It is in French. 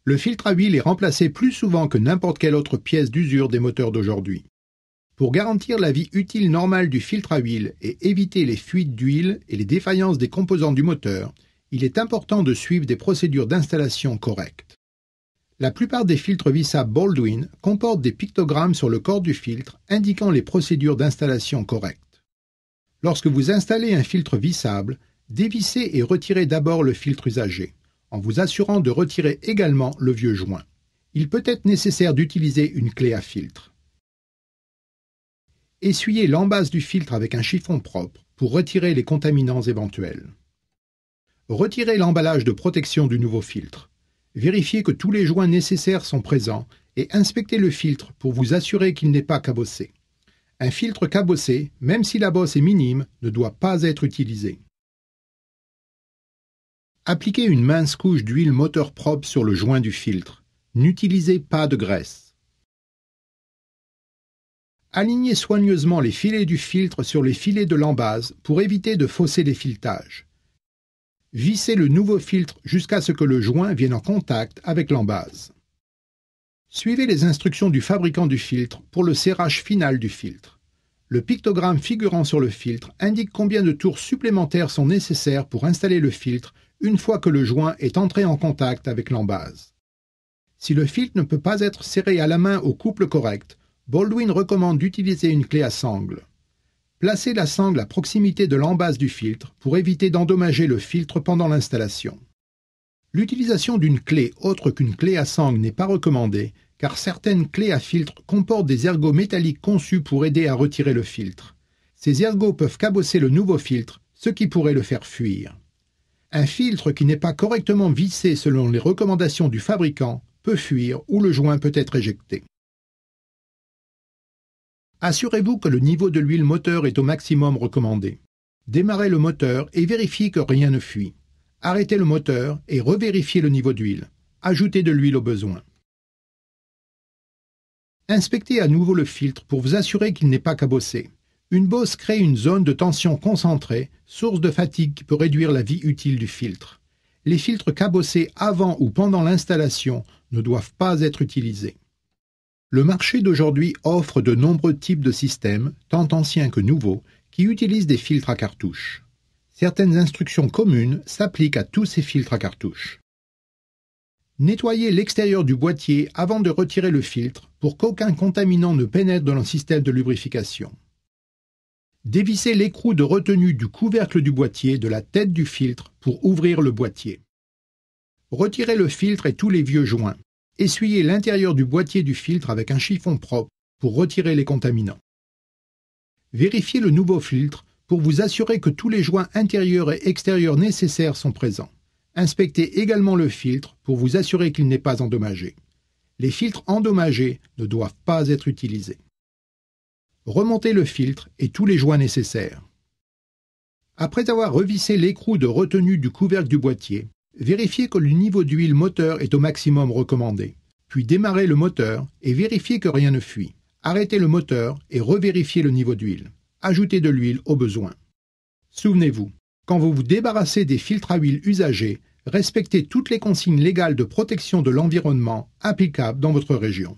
Le filtre à huile est remplacé plus souvent que n'importe quelle autre pièce d'usure des moteurs d'aujourd'hui. Pour garantir la vie utile normale du filtre à huile et éviter les fuites d'huile et les défaillances des composants du moteur, il est important de suivre des procédures d'installation correctes. La plupart des filtres vissables Baldwin comportent des pictogrammes sur le corps du filtre indiquant les procédures d'installation correctes. Lorsque vous installez un filtre vissable, dévissez et retirez d'abord le filtre usagé, en vous assurant de retirer également le vieux joint. Il peut être nécessaire d'utiliser une clé à filtre. Essuyez l'embase du filtre avec un chiffon propre pour retirer les contaminants éventuels. Retirez l'emballage de protection du nouveau filtre. Vérifiez que tous les joints nécessaires sont présents et inspectez le filtre pour vous assurer qu'il n'est pas cabossé. Un filtre cabossé, même si la bosse est minime, ne doit pas être utilisé. Appliquez une mince couche d'huile moteur propre sur le joint du filtre. N'utilisez pas de graisse. Alignez soigneusement les filets du filtre sur les filets de l'embase pour éviter de fausser les filetages. Vissez le nouveau filtre jusqu'à ce que le joint vienne en contact avec l'embase. Suivez les instructions du fabricant du filtre pour le serrage final du filtre. Le pictogramme figurant sur le filtre indique combien de tours supplémentaires sont nécessaires pour installer le filtre une fois que le joint est entré en contact avec l'embase. Si le filtre ne peut pas être serré à la main au couple correct, Baldwin recommande d'utiliser une clé à sangle. Placez la sangle à proximité de l'embase du filtre pour éviter d'endommager le filtre pendant l'installation. L'utilisation d'une clé autre qu'une clé à sangle n'est pas recommandée car certaines clés à filtre comportent des ergots métalliques conçus pour aider à retirer le filtre. Ces ergots peuvent cabosser le nouveau filtre, ce qui pourrait le faire fuir. Un filtre qui n'est pas correctement vissé selon les recommandations du fabricant peut fuir ou le joint peut être éjecté. Assurez-vous que le niveau de l'huile moteur est au maximum recommandé. Démarrez le moteur et vérifiez que rien ne fuit. Arrêtez le moteur et revérifiez le niveau d'huile. Ajoutez de l'huile au besoin. Inspectez à nouveau le filtre pour vous assurer qu'il n'est pas cabossé. Une bosse crée une zone de tension concentrée, source de fatigue qui peut réduire la vie utile du filtre. Les filtres cabossés avant ou pendant l'installation ne doivent pas être utilisés. Le marché d'aujourd'hui offre de nombreux types de systèmes, tant anciens que nouveaux, qui utilisent des filtres à cartouches. Certaines instructions communes s'appliquent à tous ces filtres à cartouches. Nettoyez l'extérieur du boîtier avant de retirer le filtre pour qu'aucun contaminant ne pénètre dans le système de lubrification. Dévissez l'écrou de retenue du couvercle du boîtier de la tête du filtre pour ouvrir le boîtier. Retirez le filtre et tous les vieux joints. Essuyez l'intérieur du boîtier du filtre avec un chiffon propre pour retirer les contaminants. Vérifiez le nouveau filtre pour vous assurer que tous les joints intérieurs et extérieurs nécessaires sont présents. Inspectez également le filtre pour vous assurer qu'il n'est pas endommagé. Les filtres endommagés ne doivent pas être utilisés. Remontez le filtre et tous les joints nécessaires. Après avoir revissé l'écrou de retenue du couvercle du boîtier, vérifiez que le niveau d'huile moteur est au maximum recommandé. Puis démarrez le moteur et vérifiez que rien ne fuit. Arrêtez le moteur et revérifiez le niveau d'huile. Ajoutez de l'huile au besoin. Souvenez-vous, quand vous vous débarrassez des filtres à huile usagés, respectez toutes les consignes légales de protection de l'environnement applicables dans votre région.